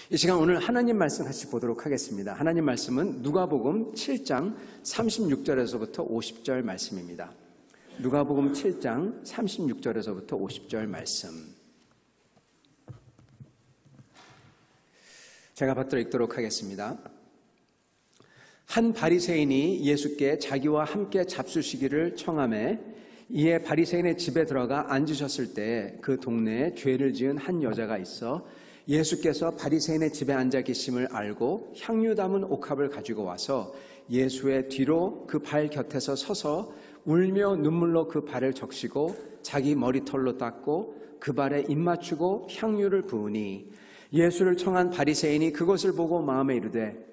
이 시간 오늘 하나님 말씀 같이 보도록 하겠습니다. 하나님 말씀은 누가복음 7장 36절에서부터 50절 말씀입니다. 누가복음 7장 36절에서부터 50절 말씀. 제가 받들어 읽도록 하겠습니다. 한 바리새인이 예수께 자기와 함께 잡수시기를 청하매 이에 바리새인의 집에 들어가 앉으셨을 때 그 동네에 죄를 지은 한 여자가 있어 예수께서 바리새인의 집에 앉아 계심을 알고 향유 담은 옥합을 가지고 와서 예수의 뒤로 그 발 곁에서 서서 울며 눈물로 그 발을 적시고 자기 머리털로 닦고 그 발에 입 맞추고 향유를 부으니 예수를 청한 바리새인이 그것을 보고 마음에 이르되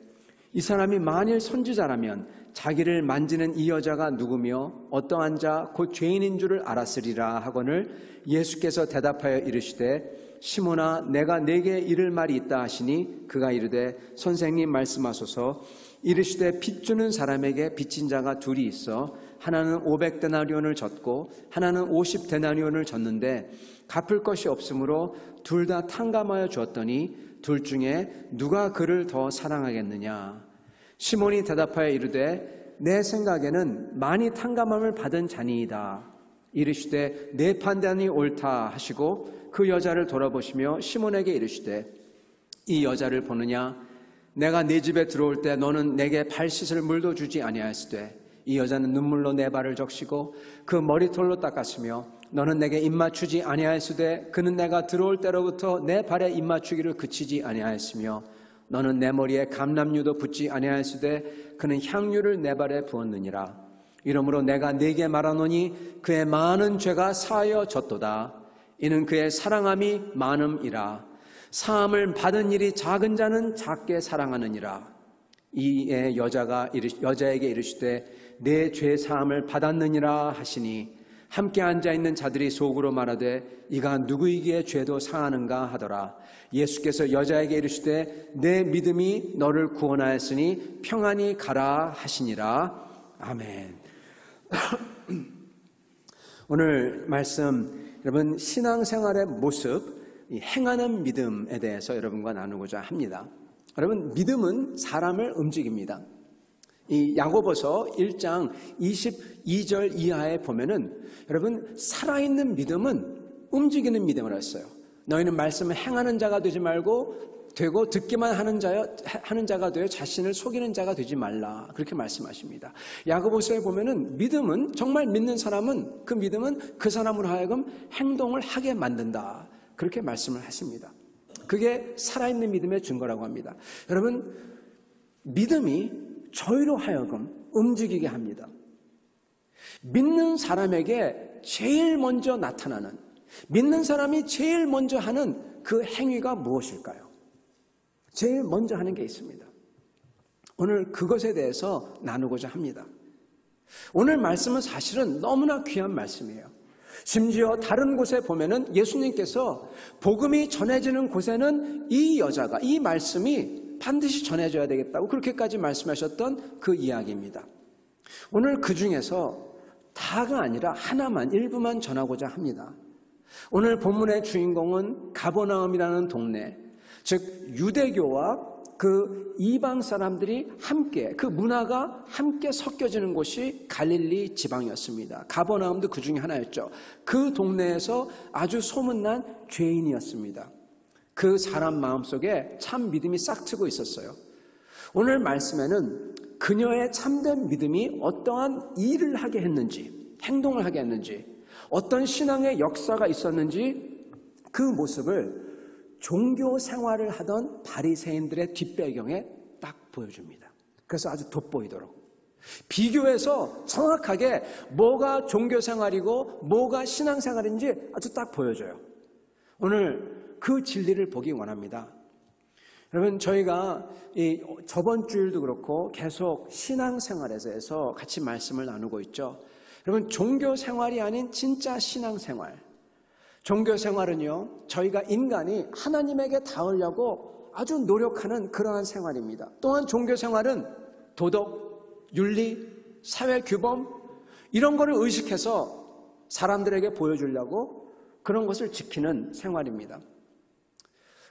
이 사람이 만일 선지자라면 자기를 만지는 이 여자가 누구며 어떠한 자 곧 죄인인 줄을 알았으리라 하거늘 예수께서 대답하여 이르시되 시몬아 내가 네게 이를 말이 있다 하시니 그가 이르되 선생님 말씀하소서. 이르시되 빚 주는 사람에게 빚진 자가 둘이 있어 하나는 500데나리온을 졌고 하나는 50데나리온을 졌는데 갚을 것이 없으므로 둘 다 탕감하여 주었더니 둘 중에 누가 그를 더 사랑하겠느냐. 시몬이 대답하여 이르되 내 생각에는 많이 탕감함을 받은 자니이다. 이르시되 내 판단이 옳다 하시고 그 여자를 돌아보시며 시몬에게 이르시되 이 여자를 보느냐. 내가 네 집에 들어올 때 너는 내게 발 씻을 물도 주지 아니하였으되 이 여자는 눈물로 내 발을 적시고 그 머리털로 닦았으며 너는 내게 입맞추지 아니하였으되 그는 내가 들어올 때로부터 내 발에 입맞추기를 그치지 아니하였으며 너는 내 머리에 감람유도 붓지 아니하였으되 그는 향유를 내 발에 부었느니라. 이러므로 내가 네게 말하노니 그의 많은 죄가 사하여졌도다. 이는 그의 사랑함이 많음이라. 사함을 받은 일이 작은 자는 작게 사랑하느니라. 이에 여자에게 이르시되 내 죄 사함을 받았느니라 하시니 함께 앉아있는 자들이 속으로 말하되 이가 누구이기에 죄도 사하는가 하더라. 예수께서 여자에게 이르시되 내 믿음이 너를 구원하였으니 평안히 가라 하시니라. 아멘. 오늘 말씀 여러분 신앙생활의 모습, 행하는 믿음에 대해서 여러분과 나누고자 합니다. 여러분 믿음은 사람을 움직입니다. 이 야고보서 1장 22절 이하에 보면은 여러분 살아있는 믿음은 움직이는 믿음을 했어요. 너희는 말씀을 행하는 자가 되지 말고 되고 듣기만 하는 자가 되어 자신을 속이는 자가 되지 말라. 그렇게 말씀하십니다. 야고보서에 보면은 믿음은 정말 믿는 사람은 그 믿음은 그 사람으로 하여금 행동을 하게 만든다. 그렇게 말씀을 하십니다. 그게 살아있는 믿음의 증거라고 합니다. 여러분 믿음이 저희로 하여금 움직이게 합니다. 믿는 사람에게 제일 먼저 나타나는 믿는 사람이 제일 먼저 하는 그 행위가 무엇일까요? 제일 먼저 하는 게 있습니다. 오늘 그것에 대해서 나누고자 합니다. 오늘 말씀은 사실은 너무나 귀한 말씀이에요. 심지어 다른 곳에 보면은 예수님께서 복음이 전해지는 곳에는 이 여자가 이 말씀이 반드시 전해져야 되겠다고 그렇게까지 말씀하셨던 그 이야기입니다. 오늘 그 중에서 다가 아니라 하나만 일부만 전하고자 합니다. 오늘 본문의 주인공은 가버나움이라는 동네, 즉 유대교와 그 이방 사람들이 함께 그 문화가 함께 섞여지는 곳이 갈릴리 지방이었습니다. 가버나움도 그 중에 하나였죠. 그 동네에서 아주 소문난 죄인이었습니다. 그 사람 마음속에 참 믿음이 싹 트고 있었어요. 오늘 말씀에는 그녀의 참된 믿음이 어떠한 일을 하게 했는지, 행동을 하게 했는지, 어떤 신앙의 역사가 있었는지 그 모습을 종교 생활을 하던 바리새인들의 뒷배경에 딱 보여줍니다. 그래서 아주 돋보이도록 비교해서 정확하게 뭐가 종교 생활이고 뭐가 신앙 생활인지 아주 딱 보여줘요. 오늘 그 진리를 보기 원합니다. 여러분 저희가 저번 주일도 그렇고 계속 신앙 생활에서 같이 말씀을 나누고 있죠. 여러분 종교 생활이 아닌 진짜 신앙 생활, 종교 생활은요 저희가 인간이 하나님에게 닿으려고 아주 노력하는 그러한 생활입니다. 또한 종교 생활은 도덕, 윤리, 사회 규범 이런 거를 의식해서 사람들에게 보여주려고 그런 것을 지키는 생활입니다.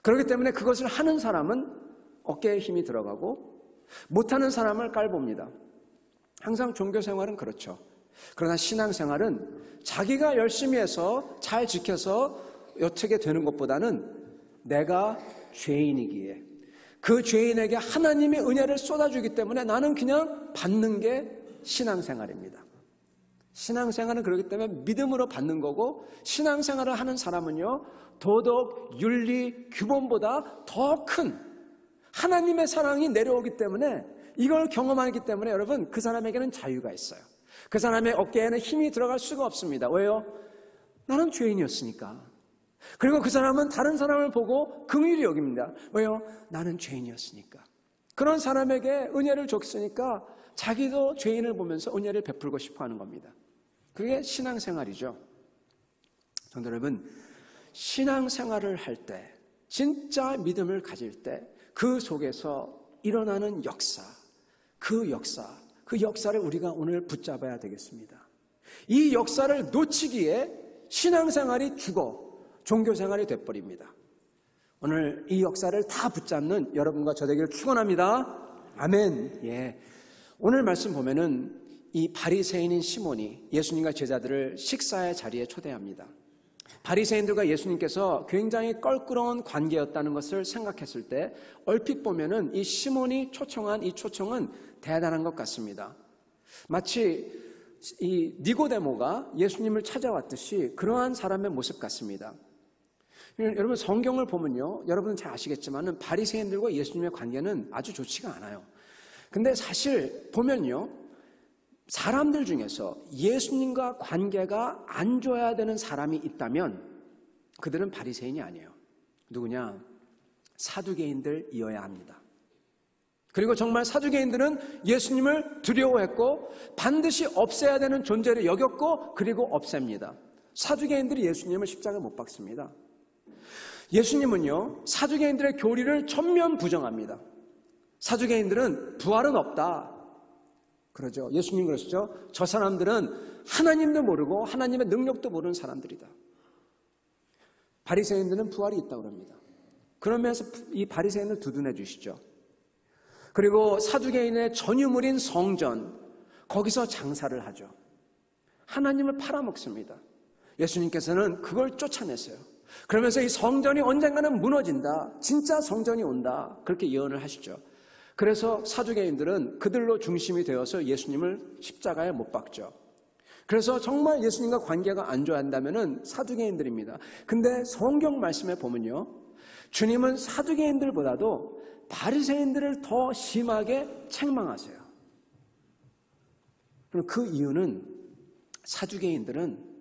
그렇기 때문에 그것을 하는 사람은 어깨에 힘이 들어가고 못하는 사람을 깔봅니다. 항상 종교 생활은 그렇죠. 그러나 신앙생활은 자기가 열심히 해서 잘 지켜서 어떻게 되는 것보다는 내가 죄인이기에 그 죄인에게 하나님의 은혜를 쏟아주기 때문에 나는 그냥 받는 게 신앙생활입니다. 신앙생활은 그렇기 때문에 믿음으로 받는 거고, 신앙생활을 하는 사람은요, 도덕, 윤리, 규범보다 더 큰 하나님의 사랑이 내려오기 때문에, 이걸 경험하기 때문에 여러분, 그 사람에게는 자유가 있어요. 그 사람의 어깨에는 힘이 들어갈 수가 없습니다. 왜요? 나는 죄인이었으니까. 그리고 그 사람은 다른 사람을 보고 긍휼히 여깁니다. 왜요? 나는 죄인이었으니까. 그런 사람에게 은혜를 줬으니까 자기도 죄인을 보면서 은혜를 베풀고 싶어 하는 겁니다. 그게 신앙생활이죠. 성도 여러분, 신앙생활을 할 때, 진짜 믿음을 가질 때 그 속에서 일어나는 역사, 그 역사를 우리가 오늘 붙잡아야 되겠습니다. 이 역사를 놓치기에 신앙생활이 죽어 종교생활이 돼버립니다. 오늘 이 역사를 다 붙잡는 여러분과 저 되기를 축원합니다. 아멘. 예. 오늘 말씀 보면은 이 바리새인인 시몬이 예수님과 제자들을 식사의 자리에 초대합니다. 바리새인들과 예수님께서 굉장히 껄끄러운 관계였다는 것을 생각했을 때 얼핏 보면은 이 시몬이 초청한 이 초청은 대단한 것 같습니다. 마치 이 니고데모가 예수님을 찾아왔듯이 그러한 사람의 모습 같습니다. 여러분, 성경을 보면요, 여러분은 잘 아시겠지만 바리새인들과 예수님의 관계는 아주 좋지가 않아요. 근데 사실 보면요, 사람들 중에서 예수님과 관계가 안 좋아야 되는 사람이 있다면 그들은 바리새인이 아니에요. 누구냐? 사두개인들이어야 합니다. 그리고 정말 사두개인들은 예수님을 두려워했고 반드시 없애야 되는 존재를 여겼고 그리고 없앱니다. 사두개인들이 예수님을 십자가에 못 박습니다. 예수님은요, 사두개인들의 교리를 전면 부정합니다. 사두개인들은 부활은 없다. 그러죠. 예수님 그러시죠. 저 사람들은 하나님도 모르고 하나님의 능력도 모르는 사람들이다. 바리새인들은 부활이 있다고 합니다. 그러면서 이 바리새인을 두둔해 주시죠. 그리고 사두개인의 전유물인 성전, 거기서 장사를 하죠. 하나님을 팔아먹습니다. 예수님께서는 그걸 쫓아냈어요. 그러면서 이 성전이 언젠가는 무너진다. 진짜 성전이 온다. 그렇게 예언을 하시죠. 그래서 사두개인들은 그들로 중심이 되어서 예수님을 십자가에 못 박죠. 그래서 정말 예수님과 관계가 안 좋아한다면은 사두개인들입니다. 근데 성경 말씀에 보면요, 주님은 사두개인들보다도 바리새인들을 더 심하게 책망하세요. 그 이유는 사두개인들은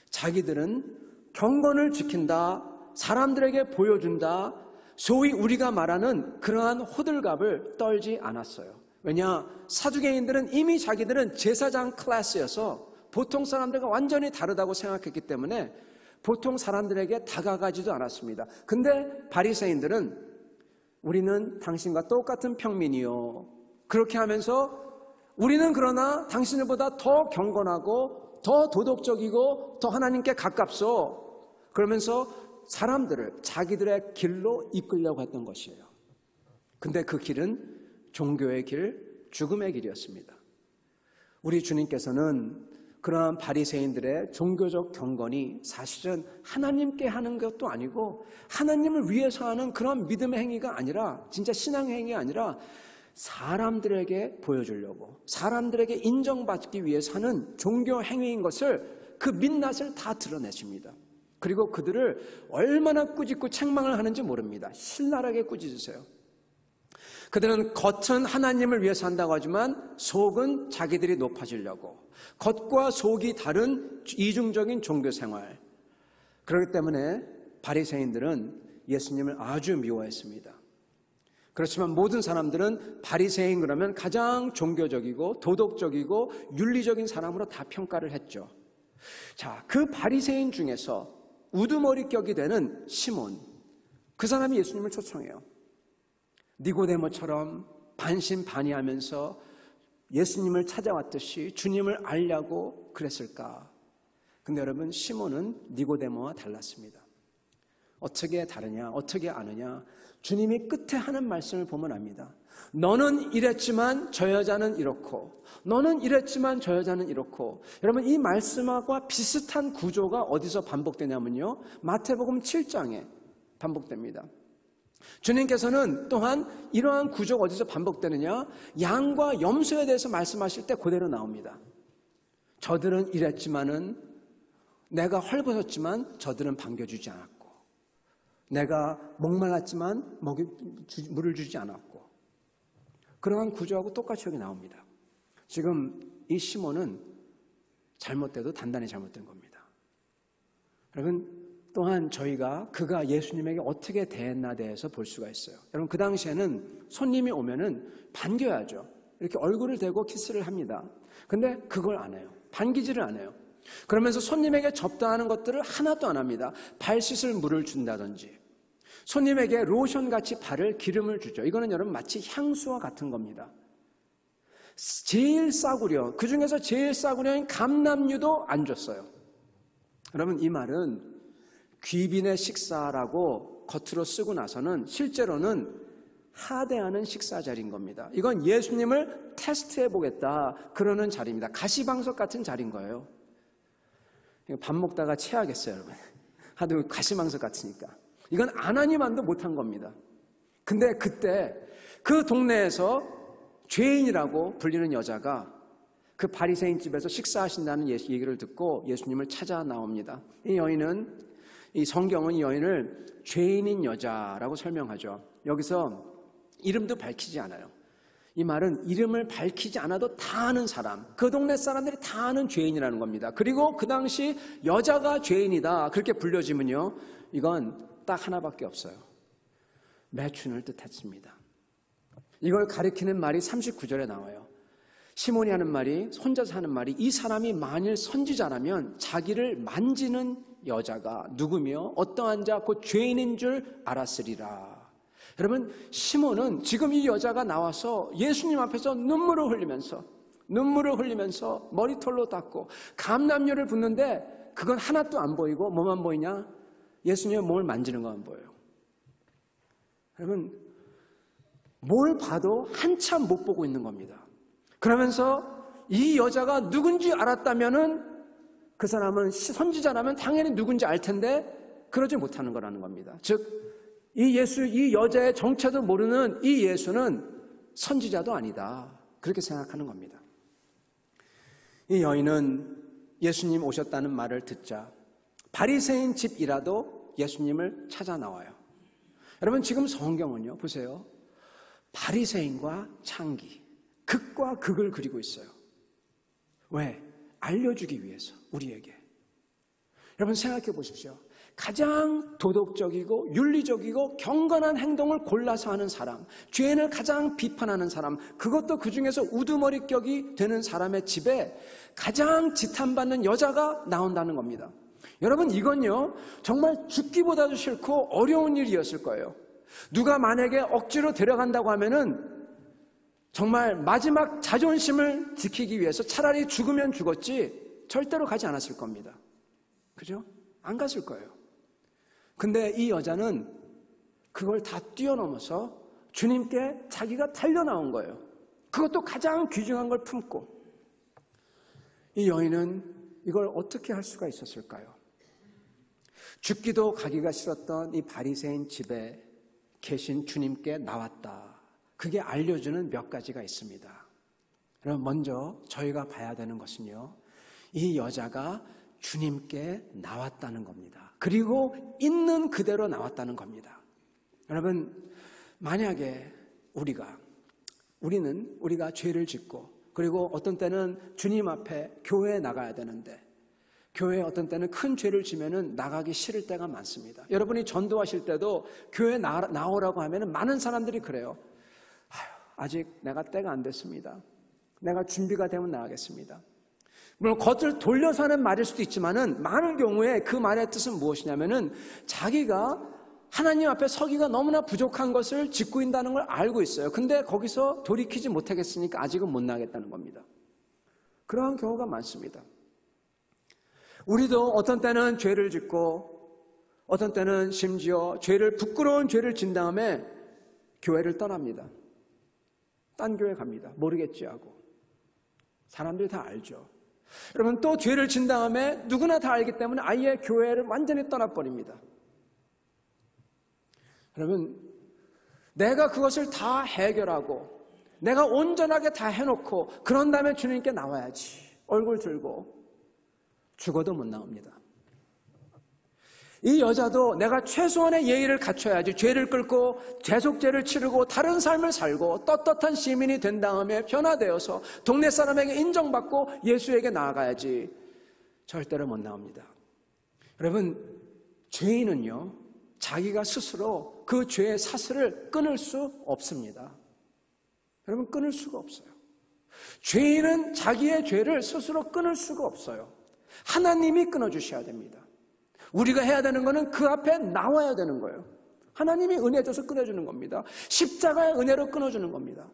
자기들은 경건을 지킨다, 사람들에게 보여준다, 소위 우리가 말하는 그러한 호들갑을 떨지 않았어요. 왜냐? 사두개인들은 이미 자기들은 제사장 클래스여서 보통 사람들과 완전히 다르다고 생각했기 때문에 보통 사람들에게 다가가지도 않았습니다. 근데 바리새인들은 우리는 당신과 똑같은 평민이요, 그렇게 하면서 우리는 그러나 당신들보다 더 경건하고 더 도덕적이고 더 하나님께 가깝소, 그러면서 사람들을 자기들의 길로 이끌려고 했던 것이에요. 근데 그 길은 종교의 길, 죽음의 길이었습니다. 우리 주님께서는 그러한 바리새인들의 종교적 경건이 사실은 하나님께 하는 것도 아니고 하나님을 위해서 하는 그런 믿음의 행위가 아니라, 진짜 신앙의 행위가 아니라 사람들에게 보여주려고, 사람들에게 인정받기 위해서 하는 종교 행위인 것을, 그 민낯을 다 드러내십니다. 그리고 그들을 얼마나 꾸짖고 책망을 하는지 모릅니다. 신랄하게 꾸짖으세요. 그들은 겉은 하나님을 위해서 한다고 하지만 속은 자기들이 높아지려고, 겉과 속이 다른 이중적인 종교생활. 그렇기 때문에 바리새인들은 예수님을 아주 미워했습니다. 그렇지만 모든 사람들은 바리새인 그러면 가장 종교적이고 도덕적이고 윤리적인 사람으로 다 평가를 했죠. 자, 그 바리새인 중에서 우두머리격이 되는 시몬, 그 사람이 예수님을 초청해요. 니고데모처럼 반신반의하면서 예수님을 찾아왔듯이 주님을 알려고 그랬을까? 근데 여러분, 시몬은 니고데모와 달랐습니다. 어떻게 다르냐? 어떻게 아느냐? 주님이 끝에 하는 말씀을 보면 압니다. 너는 이랬지만 저 여자는 이렇고, 너는 이랬지만 저 여자는 이렇고. 여러분, 이 말씀과 비슷한 구조가 어디서 반복되냐면요, 마태복음 7장에 반복됩니다. 주님께서는 또한 이러한 구조가 어디서 반복되느냐, 양과 염소에 대해서 말씀하실 때 그대로 나옵니다. 저들은 이랬지만은, 내가 헐벗었지만 저들은 반겨주지 않았고, 내가 목말랐지만 물을 주지 않았고, 그러한 구조하고 똑같이 여기 나옵니다. 지금 이 시몬은 잘못돼도 단단히 잘못된 겁니다. 여러분, 또한 저희가 그가 예수님에게 어떻게 대했나 대해서 볼 수가 있어요. 여러분, 그 당시에는 손님이 오면은 반겨야죠. 이렇게 얼굴을 대고 키스를 합니다. 근데 그걸 안 해요. 반기지를 않아요. 그러면서 손님에게 접대하는 것들을 하나도 안 합니다. 발 씻을 물을 준다든지, 손님에게 로션같이 발을 기름을 주죠. 이거는 여러분 마치 향수와 같은 겁니다. 제일 싸구려, 그 중에서 제일 싸구려인 감람류도 안 줬어요. 여러분, 이 말은 귀빈의 식사라고 겉으로 쓰고 나서는 실제로는 하대하는 식사 자리인 겁니다. 이건 예수님을 테스트해 보겠다 그러는 자리입니다. 가시방석 같은 자리인 거예요. 밥 먹다가 체하겠어요, 여러분. 하도 가시방석 같으니까. 이건 아나니만도 못한 겁니다. 근데 그때 그 동네에서 죄인이라고 불리는 여자가 그 바리새인 집에서 식사하신다는 얘기를 듣고 예수님을 찾아 나옵니다. 이 성경은 이 여인을 죄인인 여자라고 설명하죠. 여기서 이름도 밝히지 않아요. 이 말은 이름을 밝히지 않아도 다 아는 사람, 그 동네 사람들이 다 아는 죄인이라는 겁니다. 그리고 그 당시 여자가 죄인이다 그렇게 불려지면요, 이건 딱 하나밖에 없어요. 매춘을 뜻했습니다. 이걸 가리키는 말이 39절에 나와요. 시몬이 하는 말이, 혼자서 하는 말이, 이 사람이 만일 선지자라면 자기를 만지는 여자가 누구며 어떠한 자 곧 죄인인 줄 알았으리라. 여러분, 시몬은 지금 이 여자가 나와서 예수님 앞에서 눈물을 흘리면서 머리털로 닦고 감람류를 붓는데 그건 하나도 안 보이고 뭐만 보이냐? 예수님의 몸을 만지는 것만 보여요. 여러분, 뭘 봐도 한참 못 보고 있는 겁니다. 그러면서 이 여자가 누군지 알았다면은, 그 사람은 선지자라면 당연히 누군지 알 텐데 그러지 못하는 거라는 겁니다. 즉, 이 여자의 정체도 모르는 이 예수는 선지자도 아니다 그렇게 생각하는 겁니다. 이 여인은 예수님 오셨다는 말을 듣자 바리새인 집이라도 예수님을 찾아 나와요. 여러분, 지금 성경은요, 보세요, 바리새인과 창기, 극과 극을 그리고 있어요. 왜? 알려주기 위해서, 우리에게. 여러분, 생각해 보십시오. 가장 도덕적이고 윤리적이고 경건한 행동을 골라서 하는 사람, 죄인을 가장 비판하는 사람, 그것도 그 중에서 우두머리격이 되는 사람의 집에 가장 지탄받는 여자가 나온다는 겁니다. 여러분, 이건요, 정말 죽기보다도 싫고 어려운 일이었을 거예요. 누가 만약에 억지로 데려간다고 하면은 정말 마지막 자존심을 지키기 위해서 차라리 죽으면 죽었지 절대로 가지 않았을 겁니다. 그죠? 안 갔을 거예요. 근데 이 여자는 그걸 다 뛰어넘어서 주님께 자기가 달려나온 거예요. 그것도 가장 귀중한 걸 품고. 이 여인은 이걸 어떻게 할 수가 있었을까요? 죽기도 가기가 싫었던 이 바리새인 집에 계신 주님께 나왔다. 그게 알려주는 몇 가지가 있습니다. 그럼 먼저 저희가 봐야 되는 것은요, 이 여자가 주님께 나왔다는 겁니다. 그리고 있는 그대로 나왔다는 겁니다. 여러분, 만약에 우리가 죄를 짓고, 그리고 어떤 때는 주님 앞에 교회에 나가야 되는데, 교회에 어떤 때는 큰 죄를 지면은 나가기 싫을 때가 많습니다. 여러분이 전도하실 때도 교회에 나오라고 하면은 많은 사람들이 그래요. 아직 내가 때가 안 됐습니다. 내가 준비가 되면 나가겠습니다. 물론 겉을 돌려서 하는 말일 수도 있지만은 많은 경우에 그 말의 뜻은 무엇이냐면은 자기가 하나님 앞에 서기가 너무나 부족한 것을 짓고 있다는 걸 알고 있어요. 근데 거기서 돌이키지 못하겠으니까 아직은 못 나가겠다는 겁니다. 그러한 경우가 많습니다. 우리도 어떤 때는 죄를 짓고, 어떤 때는 심지어 부끄러운 죄를 진 다음에 교회를 떠납니다. 딴 교회 갑니다. 모르겠지 하고. 사람들이 다 알죠. 여러분, 또 죄를 진 다음에 누구나 다 알기 때문에 아예 교회를 완전히 떠나버립니다. 여러분, 내가 그것을 다 해결하고 내가 온전하게 다 해놓고 그런 다음에 주님께 나와야지. 얼굴 들고 죽어도 못 나옵니다. 이 여자도 내가 최소한의 예의를 갖춰야지 죄를 끓고 대속죄를 치르고 다른 삶을 살고 떳떳한 시민이 된 다음에 변화되어서 동네 사람에게 인정받고 예수에게 나아가야지. 절대로 못 나옵니다. 여러분, 죄인은요, 자기가 스스로 그 죄의 사슬을 끊을 수 없습니다. 여러분, 끊을 수가 없어요. 죄인은 자기의 죄를 스스로 끊을 수가 없어요. 하나님이 끊어주셔야 됩니다. 우리가 해야 되는 것은 그 앞에 나와야 되는 거예요. 하나님이 은혜 줘서 끊어주는 겁니다. 십자가의 은혜로 끊어주는 겁니다.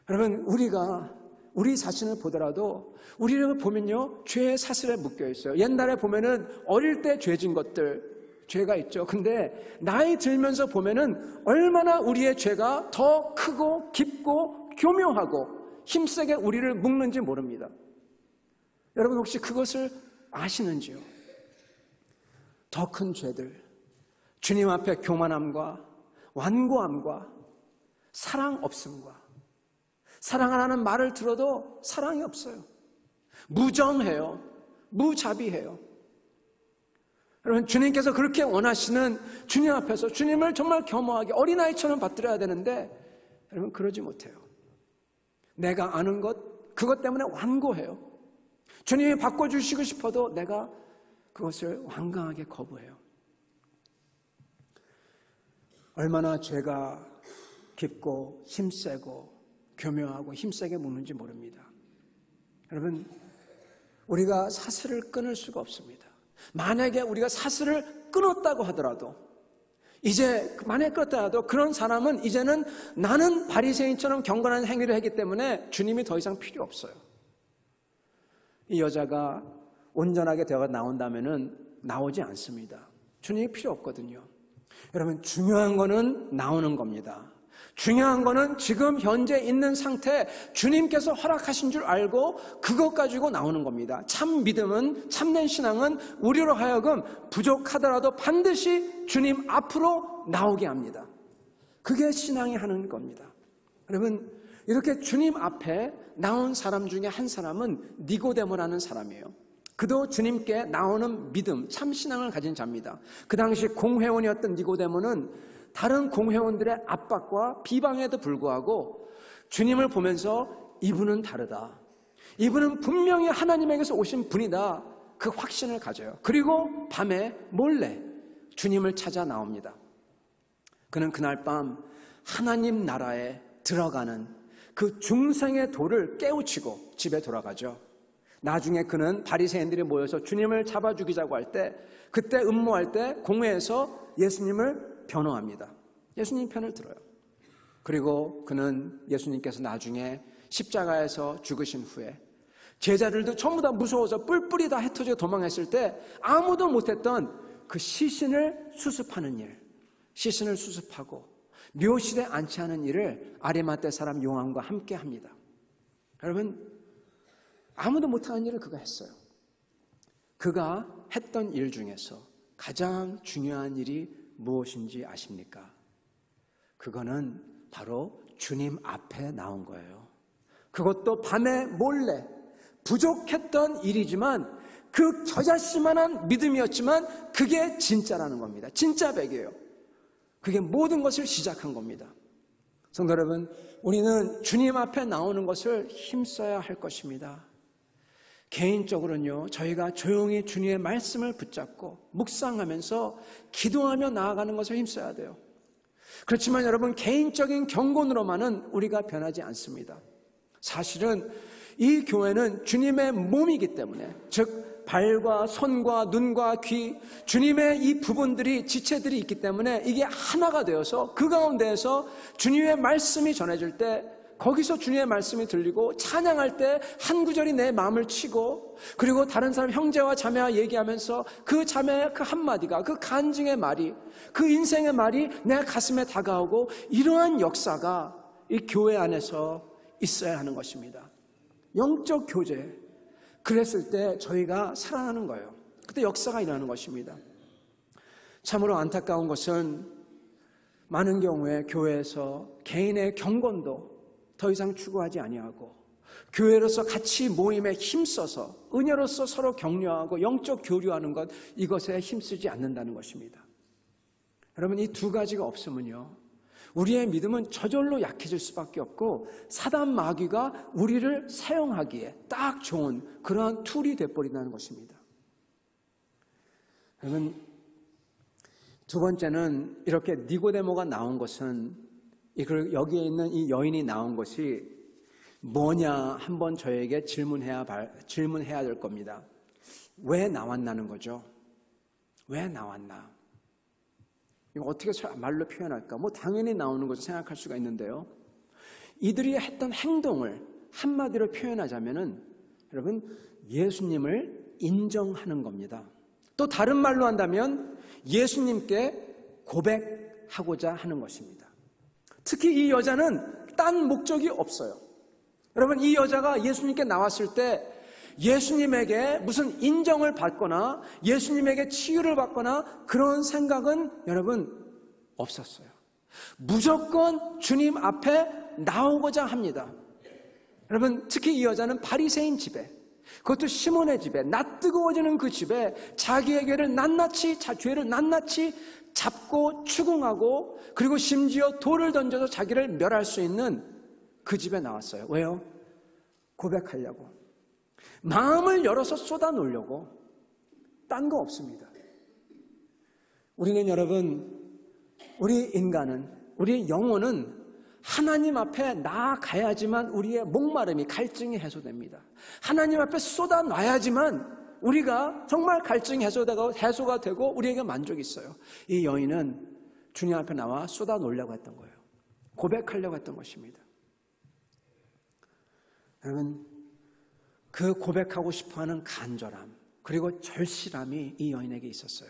여러분, 우리가 우리 자신을 보더라도 우리를 보면요, 죄의 사슬에 묶여 있어요. 옛날에 보면은 어릴 때 죄진 것들, 죄가 있죠. 근데 나이 들면서 보면은 얼마나 우리의 죄가 더 크고 깊고 교묘하고 힘세게 우리를 묶는지 모릅니다. 여러분, 혹시 그것을 아시는지요? 더 큰 죄들, 주님 앞에 교만함과 완고함과 사랑 없음과, 사랑하라는 말을 들어도 사랑이 없어요. 무정해요. 무자비해요. 여러분, 주님께서 그렇게 원하시는 주님 앞에서 주님을 정말 겸허하게 어린아이처럼 받들어야 되는데 여러분, 그러지 못해요. 내가 아는 것, 그것 때문에 완고해요. 주님이 바꿔주시고 싶어도 내가 그것을 완강하게 거부해요. 얼마나 죄가 깊고 힘세고 교묘하고 힘세게 묶는지 모릅니다. 여러분, 우리가 사슬을 끊을 수가 없습니다. 만약에 우리가 사슬을 끊었다고 하더라도, 이제 만약에 끊었다고 그런 사람은 이제는 나는 바리새인처럼 경건한 행위를 했기 때문에 주님이 더 이상 필요 없어요. 이 여자가 온전하게 되어 나온다면은 나오지 않습니다. 주님이 필요 없거든요. 여러분, 중요한 거는 나오는 겁니다. 중요한 거는 지금 현재 있는 상태, 주님께서 허락하신 줄 알고 그것 가지고 나오는 겁니다. 참 믿음은, 참된 신앙은 우리로 하여금 부족하더라도 반드시 주님 앞으로 나오게 합니다. 그게 신앙이 하는 겁니다. 여러분, 이렇게 주님 앞에 나온 사람 중에 한 사람은 니고데모라는 사람이에요. 그도 주님께 나오는 믿음, 참 신앙을 가진 자입니다. 그 당시 공회원이었던 니고데모는 다른 공회원들의 압박과 비방에도 불구하고 주님을 보면서 이분은 다르다, 이분은 분명히 하나님에게서 오신 분이다, 그 확신을 가져요. 그리고 밤에 몰래 주님을 찾아 나옵니다. 그는 그날 밤 하나님 나라에 들어가는 그 중생의 도를 깨우치고 집에 돌아가죠. 나중에 그는 바리새인들이 모여서 주님을 잡아 죽이자고 할 때, 그때 음모할 때 공회에서 예수님을 변호합니다. 예수님 편을 들어요. 그리고 그는 예수님께서 나중에 십자가에서 죽으신 후에 제자들도 전부 다 무서워서 뿔뿔이 다 흩어져 도망했을 때 아무도 못했던 그 시신을 수습하는 일, 시신을 수습하고 묘실에 안치하는 일을 아리마대 사람 요한과 함께 합니다. 여러분, 아무도 못하는 일을 그가 했어요. 그가 했던 일 중에서 가장 중요한 일이 무엇인지 아십니까? 그거는 바로 주님 앞에 나온 거예요. 그것도 밤에 몰래, 부족했던 일이지만 그 겨자씨만한 믿음이었지만 그게 진짜라는 겁니다. 진짜 백이에요. 그게 모든 것을 시작한 겁니다. 성도 여러분, 우리는 주님 앞에 나오는 것을 힘써야 할 것입니다. 개인적으로는요, 저희가 조용히 주님의 말씀을 붙잡고 묵상하면서 기도하며 나아가는 것을 힘써야 돼요. 그렇지만 여러분, 개인적인 경건으로만은 우리가 변하지 않습니다. 사실은 이 교회는 주님의 몸이기 때문에, 즉 발과 손과 눈과 귀, 주님의 이 부분들이, 지체들이 있기 때문에 이게 하나가 되어서 그 가운데에서 주님의 말씀이 전해질 때 거기서 주님의 말씀이 들리고 찬양할 때 한 구절이 내 마음을 치고 그리고 다른 사람 형제와 자매와 얘기하면서 그 자매의 그 한마디가 그 간증의 말이 그 인생의 말이 내 가슴에 다가오고 이러한 역사가 이 교회 안에서 있어야 하는 것입니다. 영적 교제. 그랬을 때 저희가 살아나는 거예요. 그때 역사가 일어나는 것입니다. 참으로 안타까운 것은 많은 경우에 교회에서 개인의 경건도 더 이상 추구하지 아니하고 교회로서 같이 모임에 힘써서 은혜로서 서로 격려하고 영적 교류하는 것 이것에 힘쓰지 않는다는 것입니다. 여러분 이 두 가지가 없으면요 우리의 믿음은 저절로 약해질 수밖에 없고 사단 마귀가 우리를 사용하기에 딱 좋은 그러한 툴이 되어버린다는 것입니다. 여러분 두 번째는 이렇게 니고데모가 나온 것은 여기에 있는 이 여인이 나온 것이 뭐냐 한번 저에게 질문해야 될 겁니다. 왜 나왔나는 거죠. 왜 나왔나? 이거 어떻게 말로 표현할까? 당연히 나오는 것을 생각할 수가 있는데요. 이들이 했던 행동을 한마디로 표현하자면은 여러분 예수님을 인정하는 겁니다. 또 다른 말로 한다면 예수님께 고백하고자 하는 것입니다. 특히 이 여자는 딴 목적이 없어요. 여러분 이 여자가 예수님께 나왔을 때 예수님에게 무슨 인정을 받거나 예수님에게 치유를 받거나 그런 생각은 여러분 없었어요. 무조건 주님 앞에 나오고자 합니다. 여러분 특히 이 여자는 바리새인 집에 그것도 시몬의 집에 낯뜨거워지는 그 집에 자기에게를 죄를 낱낱이 잡고 추궁하고 그리고 심지어 돌을 던져서 자기를 멸할 수 있는 그 집에 나왔어요. 왜요? 고백하려고. 마음을 열어서 쏟아놓으려고. 딴 거 없습니다. 우리는 여러분, 우리 인간은, 우리 영혼은 하나님 앞에 나아가야지만 우리의 목마름이, 갈증이 해소됩니다. 하나님 앞에 쏟아놔야지만 우리가 정말 갈증이 해소가 되고 우리에게 만족이 있어요. 이 여인은 주님 앞에 나와 쏟아놓으려고 했던 거예요. 고백하려고 했던 것입니다. 여러분, 그 고백하고 싶어하는 간절함 그리고 절실함이 이 여인에게 있었어요.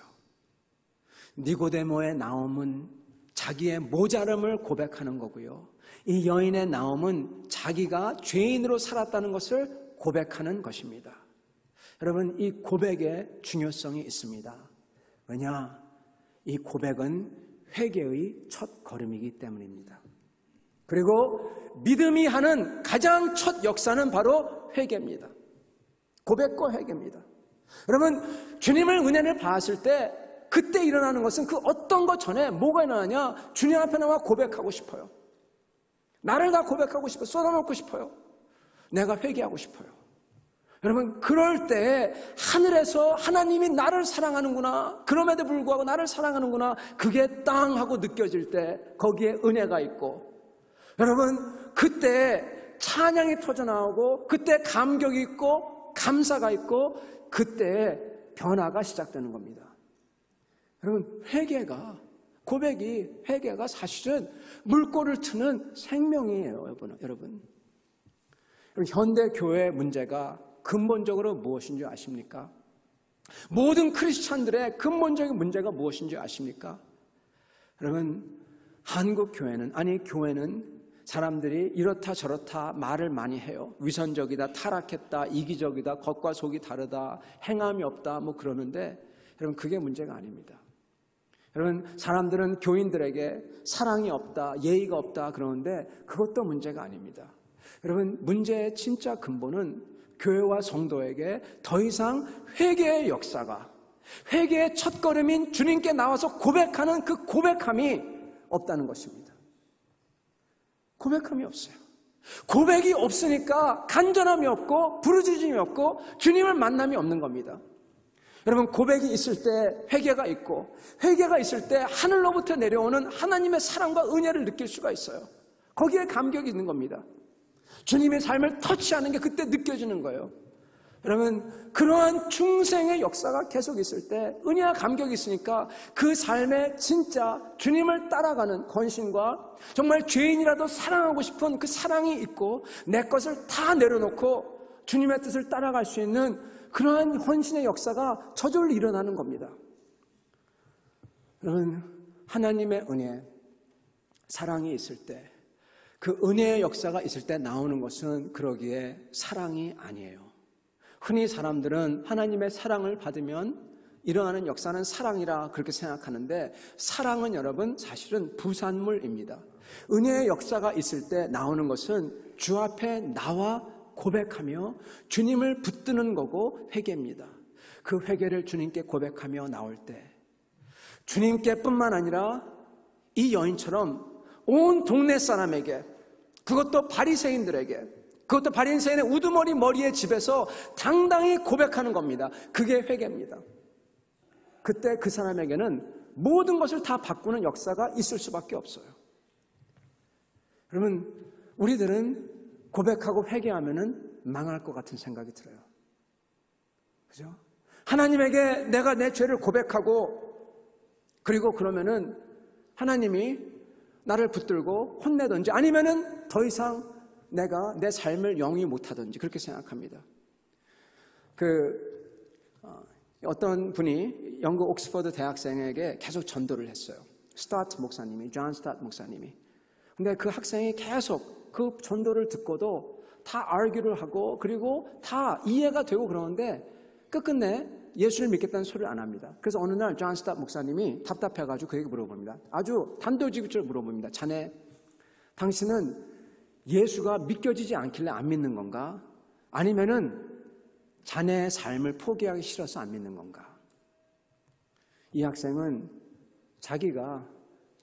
니고데모의 나옴은 자기의 모자람을 고백하는 거고요. 이 여인의 나옴은 자기가 죄인으로 살았다는 것을 고백하는 것입니다. 여러분, 이 고백의 중요성이 있습니다. 왜냐? 이 고백은 회개의 첫 걸음이기 때문입니다. 그리고 믿음이 하는 가장 첫 역사는 바로 회개입니다. 고백과 회개입니다. 여러분, 주님을 은혜를 받았을 때 그때 일어나는 것은 그 어떤 것 전에 뭐가 일어나냐? 주님 앞에 나와 고백하고 싶어요. 나를 다 고백하고 싶어요. 쏟아놓고 싶어요. 내가 회개하고 싶어요. 여러분, 그럴 때 하늘에서 하나님이 나를 사랑하는구나, 그럼에도 불구하고 나를 사랑하는구나, 그게 땅 하고 느껴질 때 거기에 은혜가 있고, 여러분 그때 찬양이 터져나오고 그때 감격이 있고 감사가 있고 그때 변화가 시작되는 겁니다. 여러분 회개가 사실은 물꼬를 트는 생명이에요. 여러분 현대 교회의 문제가 근본적으로 무엇인지 아십니까? 모든 크리스찬들의 근본적인 문제가 무엇인지 아십니까? 여러분 한국 교회는, 아니 교회는 사람들이 이렇다 저렇다 말을 많이 해요. 위선적이다, 타락했다, 이기적이다, 겉과 속이 다르다, 행함이 없다 그러는데 여러분 그게 문제가 아닙니다. 여러분 사람들은 교인들에게 사랑이 없다, 예의가 없다 그러는데 그것도 문제가 아닙니다. 여러분 문제의 진짜 근본은 교회와 성도에게 더 이상 회개의 역사가, 회개의 첫걸음인 주님께 나와서 고백하는 그 고백함이 없다는 것입니다. 고백함이 없어요. 고백이 없으니까 간절함이 없고 부르짖음이 없고 주님을 만남이 없는 겁니다. 여러분 고백이 있을 때 회개가 있고, 회개가 있을 때 하늘로부터 내려오는 하나님의 사랑과 은혜를 느낄 수가 있어요. 거기에 감격이 있는 겁니다. 주님의 삶을 터치하는 게 그때 느껴지는 거예요. 여러분, 그러한 중생의 역사가 계속 있을 때 은혜와 감격이 있으니까 그 삶에 진짜 주님을 따라가는 헌신과 정말 죄인이라도 사랑하고 싶은 그 사랑이 있고 내 것을 다 내려놓고 주님의 뜻을 따라갈 수 있는 그러한 헌신의 역사가 저절로 일어나는 겁니다. 여러분, 하나님의 은혜, 사랑이 있을 때, 그 은혜의 역사가 있을 때 나오는 것은 그러기에 사랑이 아니에요. 흔히 사람들은 하나님의 사랑을 받으면 일어나는 역사는 사랑이라 그렇게 생각하는데, 사랑은 여러분 사실은 부산물입니다. 은혜의 역사가 있을 때 나오는 것은 주 앞에 나와 고백하며 주님을 붙드는 거고 회개입니다. 그 회개를 주님께 고백하며 나올 때 주님께 뿐만 아니라 이 여인처럼 온 동네 사람에게, 그것도 바리새인들에게, 그것도 바리새인의 우두머리 머리의 집에서 당당히 고백하는 겁니다. 그게 회개입니다. 그때 그 사람에게는 모든 것을 다 바꾸는 역사가 있을 수밖에 없어요. 여러분, 우리들은 고백하고 회개하면은 망할 것 같은 생각이 들어요. 그죠? 하나님에게 내가 내 죄를 고백하고 그리고 그러면은 하나님이 나를 붙들고 혼내든지 아니면은 더 이상 내가 내 삶을 영위 못하든지 그렇게 생각합니다. 어떤 분이 영국 옥스퍼드 대학생에게 계속 전도를 했어요. 스타트 목사님이, 존 스타트 목사님이. 근데 그 학생이 계속 그 전도를 듣고도 다 argue를 하고 그리고 다 이해가 되고 그러는데 끝끝내 예수를 믿겠다는 소리를 안 합니다. 그래서 어느 날 존 스타트 목사님이 답답해가지고 그에게 물어봅니다. 아주 단도직입적으로 물어봅니다. 자네, 당신은 예수가 믿겨지지 않길래 안 믿는 건가? 아니면은 자네의 삶을 포기하기 싫어서 안 믿는 건가? 이 학생은 자기가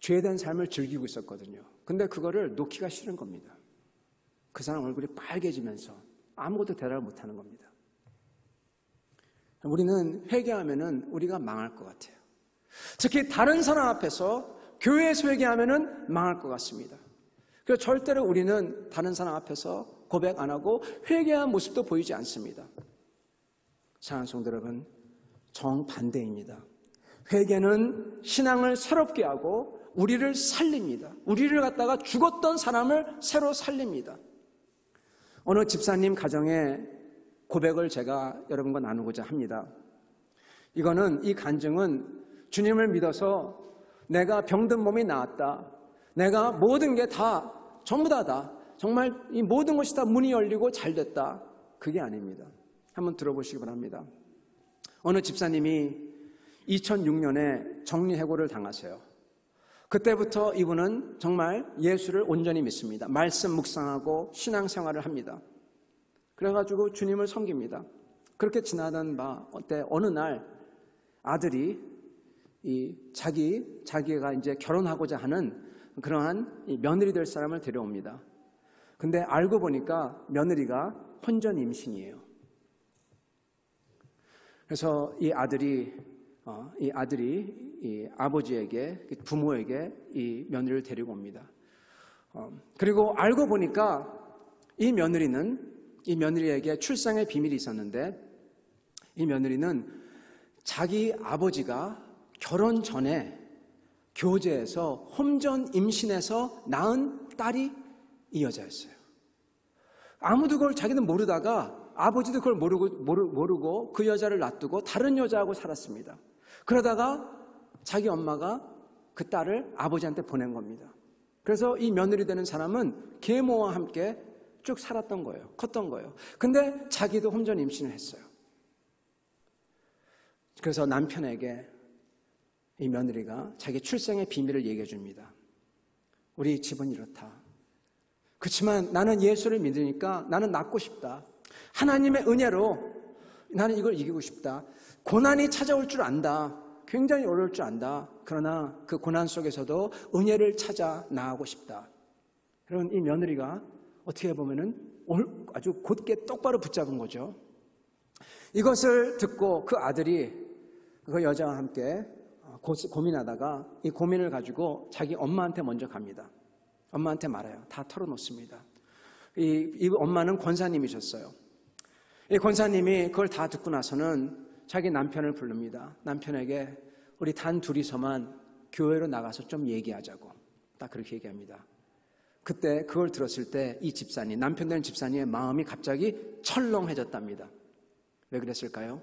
죄된 삶을 즐기고 있었거든요. 근데 그거를 놓기가 싫은 겁니다. 그 사람 얼굴이 빨개지면서 아무것도 대답을 못하는 겁니다. 우리는 회개하면은 우리가 망할 것 같아요. 특히 다른 사람 앞에서, 교회에서 회개하면은 망할 것 같습니다. 그래서 절대로 우리는 다른 사람 앞에서 고백 안 하고 회개한 모습도 보이지 않습니다. 사랑하는 성도 여러분, 정반대입니다. 회개는 신앙을 새롭게 하고 우리를 살립니다. 우리를 갖다가 죽었던 사람을 새로 살립니다. 어느 집사님 가정의 고백을 제가 여러분과 나누고자 합니다. 이 간증은 주님을 믿어서 내가 병든 몸이 나았다. 내가 모든 게 다, 전부 다, 정말 이 모든 것이 다 문이 열리고 잘 됐다. 그게 아닙니다. 한번 들어보시기 바랍니다. 어느 집사님이 2006년에 정리해고를 당하세요. 그때부터 이분은 정말 예수를 온전히 믿습니다. 말씀 묵상하고 신앙생활을 합니다. 그래가지고 주님을 섬깁니다. 그렇게 지나던 때 어느 날 아들이 자기가 이제 결혼하고자 하는 그러한 며느리 될 사람을 데려옵니다. 근데 알고 보니까 며느리가 혼전 임신이에요. 그래서 이 아들이 이 아버지에게, 부모에게 이 며느리를 데리고 옵니다. 그리고 알고 보니까 이 며느리에게 출산의 비밀이 있었는데, 이 며느리는 자기 아버지가 결혼 전에 교제해서 홈전 임신해서 낳은 딸이 이 여자였어요. 아무도 그걸 자기는 모르다가, 아버지도 그걸 모르고 그 여자를 놔두고 다른 여자하고 살았습니다. 그러다가 자기 엄마가 그 딸을 아버지한테 보낸 겁니다. 그래서 이 며느리 되는 사람은 계모와 함께 쭉 살았던 거예요. 컸던 거예요. 근데 자기도 홈전 임신을 했어요. 그래서 남편에게 이 며느리가 자기 출생의 비밀을 얘기해 줍니다. 우리 집은 이렇다. 그렇지만 나는 예수를 믿으니까 나는 낳고 싶다. 하나님의 은혜로 나는 이걸 이기고 싶다. 고난이 찾아올 줄 안다. 굉장히 어려울 줄 안다. 그러나 그 고난 속에서도 은혜를 찾아 나아가고 싶다. 그런 이 며느리가 어떻게 보면은 아주 곧게 똑바로 붙잡은 거죠. 이것을 듣고 그 아들이 그 여자와 함께 고민하다가 이 고민을 가지고 자기 엄마한테 먼저 갑니다. 엄마한테 말해요. 다 털어놓습니다. 이 엄마는 권사님이셨어요. 이 권사님이 그걸 다 듣고 나서는 자기 남편을 부릅니다. 남편에게 우리 단 둘이서만 교회로 나가서 좀 얘기하자고. 딱 그렇게 얘기합니다. 그때 그걸 들었을 때 이 집사님, 남편 되는 집사님의 마음이 갑자기 철렁해졌답니다. 왜 그랬을까요?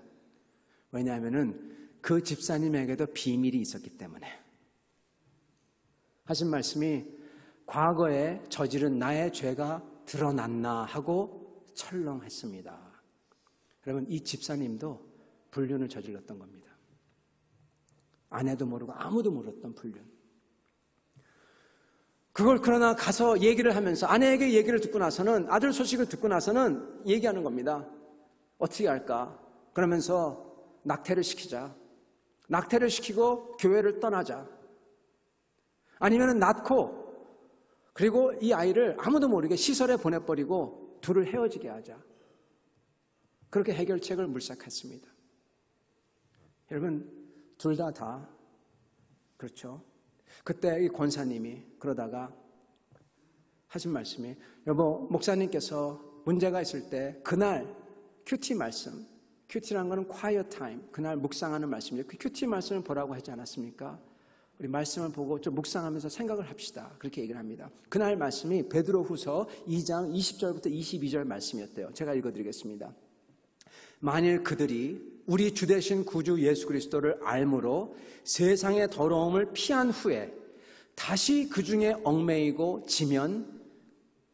왜냐하면은 그 집사님에게도 비밀이 있었기 때문에. 하신 말씀이 과거에 저지른 나의 죄가 드러났나 하고 철렁했습니다. 여러분, 이 집사님도 불륜을 저질렀던 겁니다. 아내도 모르고 아무도 몰랐던 불륜. 그걸 그러나 가서 얘기를 하면서 아내에게 얘기를 듣고 나서는, 아들 소식을 듣고 나서는 얘기하는 겁니다. 어떻게 할까? 그러면서 낙태를 시키자. 낙태를 시키고 교회를 떠나자. 아니면 낳고 그리고 이 아이를 아무도 모르게 시설에 보내버리고 둘을 헤어지게 하자. 그렇게 해결책을 물색했습니다. 여러분, 둘 다 그렇죠. 그때 이 권사님이 그러다가 하신 말씀이, 여보, 목사님께서 문제가 있을 때 그날 큐티 말씀, 큐티라는 것은 quiet time, 그날 묵상하는 말씀이에요. 그 큐티 말씀을 보라고 하지 않았습니까? 우리 말씀을 보고 좀 묵상하면서 생각을 합시다. 그렇게 얘기를 합니다. 그날 말씀이 베드로후서 2장 20절부터 22절 말씀이었대요. 제가 읽어드리겠습니다. 만일 그들이 우리 주 되신 구주 예수 그리스도를 알므로 세상의 더러움을 피한 후에 다시 그 중에 얽매이고 지면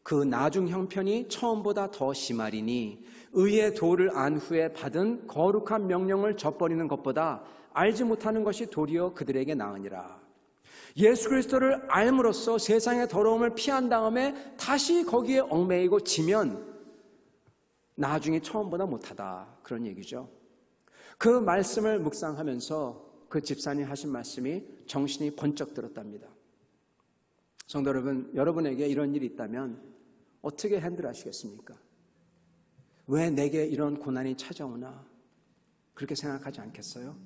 그 나중 형편이 처음보다 더 심하리니 의의 도를 안 후에 받은 거룩한 명령을 저버리는 것보다 알지 못하는 것이 도리어 그들에게 나으니라. 예수 그리스도를 알므로써 세상의 더러움을 피한 다음에 다시 거기에 얽매이고 지면 나중에 처음보다 못하다. 그런 얘기죠. 그 말씀을 묵상하면서 그 집사님 하신 말씀이 정신이 번쩍 들었답니다. 성도 여러분, 여러분에게 이런 일이 있다면 어떻게 핸들하시겠습니까? 왜 내게 이런 고난이 찾아오나? 그렇게 생각하지 않겠어요?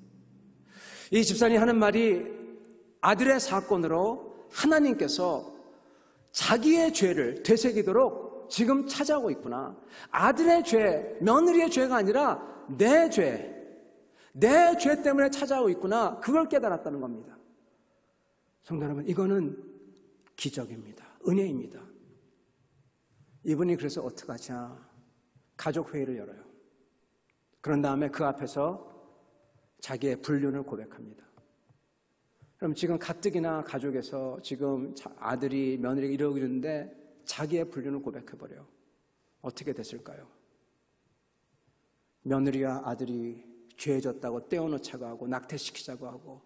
이 집사님 하는 말이 아들의 사건으로 하나님께서 자기의 죄를 되새기도록 지금 찾아오고 있구나. 아들의 죄, 며느리의 죄가 아니라 내 죄 때문에 찾아오고 있구나. 그걸 깨달았다는 겁니다. 성도 여러분, 이거는 기적입니다. 은혜입니다. 이분이 그래서 어떡하자? 가족회의를 열어요. 그런 다음에 그 앞에서 자기의 불륜을 고백합니다. 그럼 지금 가뜩이나 가족에서 지금 아들이 며느리가 이러고 있는데 자기의 불륜을 고백해버려요. 어떻게 됐을까요? 며느리와 아들이 죄졌다고 떼어놓자고 하고 낙태시키자고 하고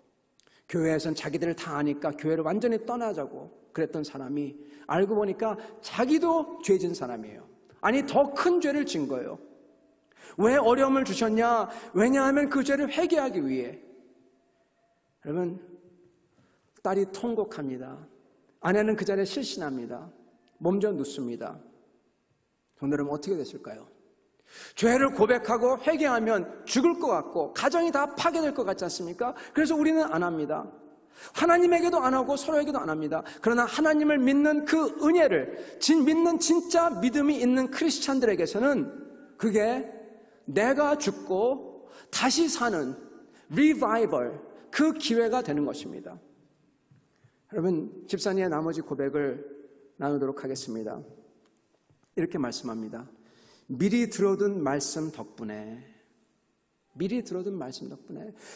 교회에선 자기들을 다 아니까 교회를 완전히 떠나자고 그랬던 사람이 알고 보니까 자기도 죄진 사람이에요. 아니, 더 큰 죄를 진 거예요. 왜 어려움을 주셨냐? 왜냐하면 그 죄를 회개하기 위해. 여러분, 딸이 통곡합니다. 아내는 그 자리에 실신합니다. 몸져 눕습니다. 성도 여러분, 어떻게 됐을까요? 죄를 고백하고 회개하면 죽을 것 같고 가정이 다 파괴될 것 같지 않습니까? 그래서 우리는 안 합니다. 하나님에게도 안 하고 서로에게도 안 합니다. 그러나 하나님을 믿는 그 은혜를 믿는 진짜 믿음이 있는 크리스찬들에게서는 그게 내가 죽고 다시 사는 리바이벌, 그 기회가 되는 것입니다. 여러분, 집사님의 나머지 고백을 나누도록 하겠습니다. 이렇게 말씀합니다. 미리 들어둔 말씀 덕분에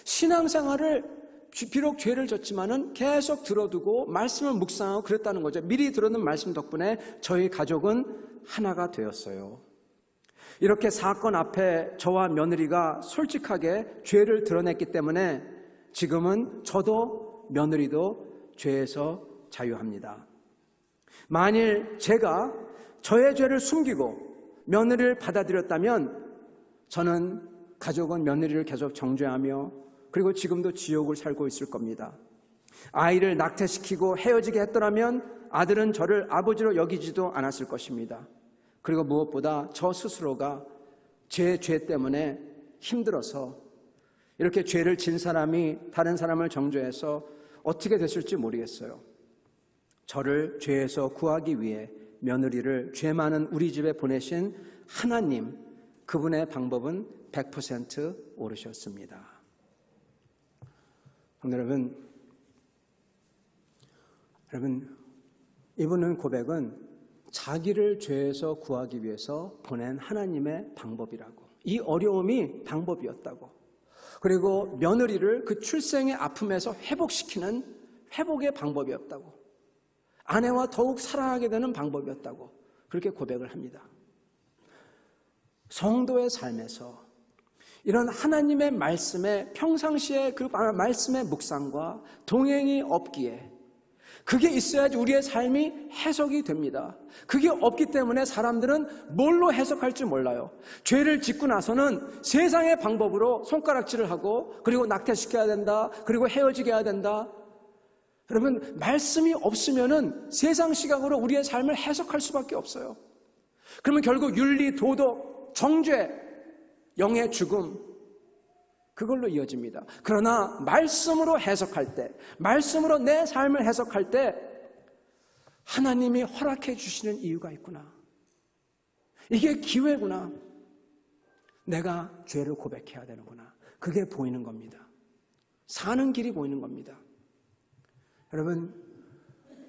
신앙생활을 비록 죄를 졌지만은 계속 들어두고 말씀을 묵상하고 그랬다는 거죠. 미리 들어둔 말씀 덕분에 저희 가족은 하나가 되었어요. 이렇게 사건 앞에 저와 며느리가 솔직하게 죄를 드러냈기 때문에 지금은 저도 며느리도 죄에서 자유합니다. 만일 제가 저의 죄를 숨기고 며느리를 받아들였다면 저는 가족은 며느리를 계속 정죄하며 그리고 지금도 지옥을 살고 있을 겁니다. 아이를 낙태시키고 헤어지게 했더라면 아들은 저를 아버지로 여기지도 않았을 것입니다. 그리고 무엇보다 저 스스로가 제 죄 때문에 힘들어서 이렇게 죄를 진 사람이 다른 사람을 정죄해서 어떻게 됐을지 모르겠어요. 저를 죄에서 구하기 위해 며느리를 죄 많은 우리 집에 보내신 하나님, 그분의 방법은 100% 옳으셨습니다. 여러분, 이분은 고백은 자기를 죄에서 구하기 위해서 보낸 하나님의 방법이라고, 이 어려움이 방법이었다고, 그리고 며느리를 그 출생의 아픔에서 회복시키는 회복의 방법이었다고, 아내와 더욱 사랑하게 되는 방법이었다고 그렇게 고백을 합니다. 성도의 삶에서 이런 하나님의 말씀에 평상시에 그 말씀의 묵상과 동행이 없기에, 그게 있어야지 우리의 삶이 해석이 됩니다. 그게 없기 때문에 사람들은 뭘로 해석할지 몰라요. 죄를 짓고 나서는 세상의 방법으로 손가락질을 하고, 그리고 낙태시켜야 된다, 그리고 헤어지게 해야 된다. 여러분, 말씀이 없으면은 세상 시각으로 우리의 삶을 해석할 수밖에 없어요. 그러면 결국 윤리, 도덕, 정죄, 영의 죽음, 그걸로 이어집니다. 그러나 말씀으로 해석할 때, 말씀으로 내 삶을 해석할 때 하나님이 허락해 주시는 이유가 있구나. 이게 기회구나. 내가 죄를 고백해야 되는구나. 그게 보이는 겁니다. 사는 길이 보이는 겁니다. 여러분,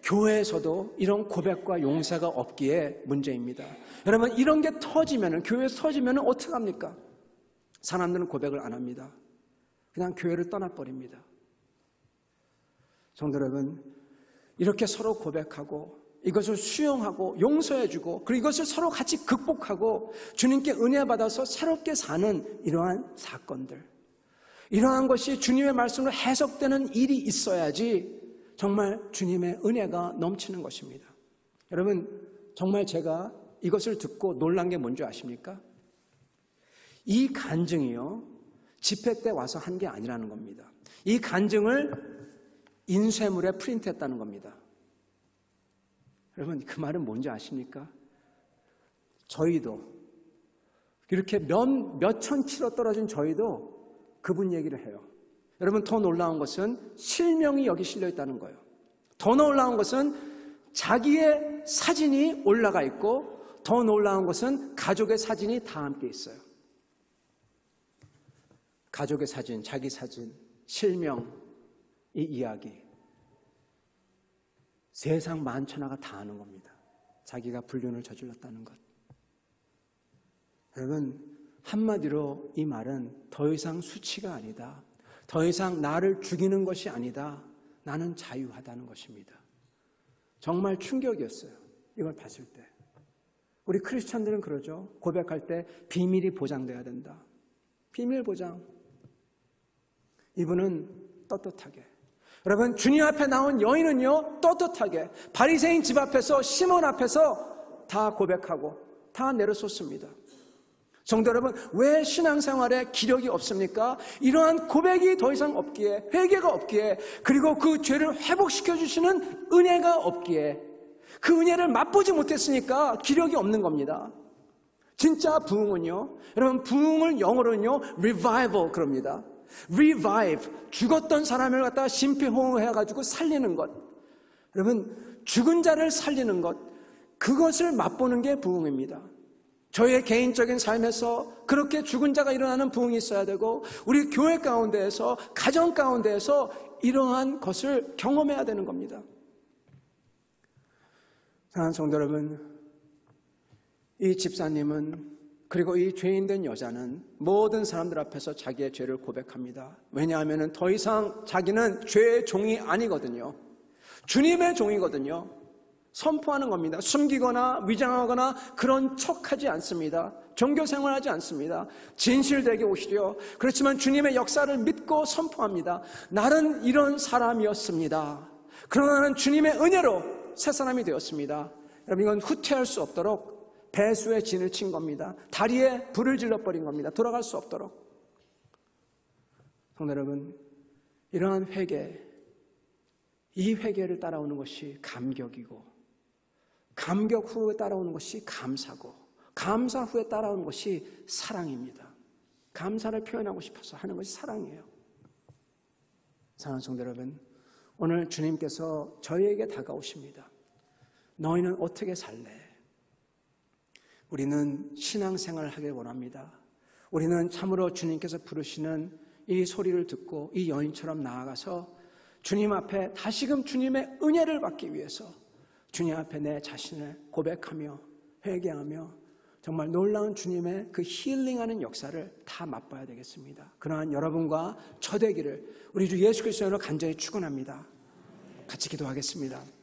교회에서도 이런 고백과 용서가 없기에 문제입니다. 여러분, 이런 게 터지면은, 교회에서 터지면은 어떡합니까? 사람들은 고백을 안 합니다. 그냥 교회를 떠나버립니다. 성도 여러분, 이렇게 서로 고백하고 이것을 수용하고 용서해주고, 그리고 이것을 서로 같이 극복하고 주님께 은혜 받아서 새롭게 사는 이러한 사건들, 이러한 것이 주님의 말씀으로 해석되는 일이 있어야지 정말 주님의 은혜가 넘치는 것입니다. 여러분, 정말 제가 이것을 듣고 놀란 게 뭔지 아십니까? 이 간증이요, 집회 때 와서 한 게 아니라는 겁니다. 이 간증을 인쇄물에 프린트했다는 겁니다. 여러분, 그 말은 뭔지 아십니까? 저희도 이렇게 몇천 킬로 떨어진 저희도 그분 얘기를 해요. 여러분, 더 놀라운 것은 실명이 여기 실려 있다는 거예요. 더 놀라운 것은 자기의 사진이 올라가 있고, 더 놀라운 것은 가족의 사진이 다 함께 있어요. 가족의 사진, 자기 사진, 실명, 이 이야기, 세상 만천하가 다 아는 겁니다. 자기가 불륜을 저질렀다는 것. 여러분, 한마디로 이 말은 더 이상 수치가 아니다, 더 이상 나를 죽이는 것이 아니다, 나는 자유하다는 것입니다. 정말 충격이었어요, 이걸 봤을 때. 우리 크리스찬들은 그러죠. 고백할 때 비밀이 보장돼야 된다. 비밀 보장. 이분은 떳떳하게, 여러분, 주님 앞에 나온 여인은요, 떳떳하게 바리새인 집 앞에서, 시몬 앞에서 다 고백하고 다 내려놓습니다. 성도 여러분, 왜 신앙생활에 기력이 없습니까? 이러한 고백이 더 이상 없기에, 회개가 없기에, 그리고 그 죄를 회복시켜 주시는 은혜가 없기에, 그 은혜를 맛보지 못했으니까 기력이 없는 겁니다. 진짜 부흥은요, 여러분, 부흥을 영어로는요 revival 그럽니다. revive, 죽었던 사람을 갖다가 심폐호흡해가지고 살리는 것. 여러분, 죽은 자를 살리는 것, 그것을 맛보는 게 부흥입니다. 저희의 개인적인 삶에서 그렇게 죽은 자가 일어나는 부흥이 있어야 되고, 우리 교회 가운데에서, 가정 가운데에서 이러한 것을 경험해야 되는 겁니다. 사랑하는 성도 여러분, 이 집사님은, 그리고 이 죄인된 여자는 모든 사람들 앞에서 자기의 죄를 고백합니다. 왜냐하면 더 이상 자기는 죄의 종이 아니거든요. 주님의 종이거든요. 선포하는 겁니다. 숨기거나 위장하거나 그런 척하지 않습니다. 종교생활하지 않습니다. 진실되게 오시려. 그렇지만 주님의 역사를 믿고 선포합니다. 나는 이런 사람이었습니다. 그러나 나는 주님의 은혜로 새 사람이 되었습니다. 여러분, 이건 후퇴할 수 없도록 배수의 진을 친 겁니다. 다리에 불을 질러버린 겁니다. 돌아갈 수 없도록. 성도 여러분, 이러한 회개, 이 회개를 따라오는 것이 감격이고, 감격 후에 따라오는 것이 감사고, 감사 후에 따라오는 것이 사랑입니다. 감사를 표현하고 싶어서 하는 것이 사랑이에요. 사랑하는 성도 여러분, 오늘 주님께서 저희에게 다가오십니다. 너희는 어떻게 살래? 우리는 신앙생활을 하길 원합니다. 우리는 참으로 주님께서 부르시는 이 소리를 듣고 이 여인처럼 나아가서 주님 앞에 다시금 주님의 은혜를 받기 위해서 주님 앞에 내 자신을 고백하며 회개하며 정말 놀라운 주님의 그 힐링하는 역사를 다 맛봐야 되겠습니다. 그러한 여러분과 저 되기를 우리 주 예수 그리스도로 간절히 축원합니다. 같이 기도하겠습니다.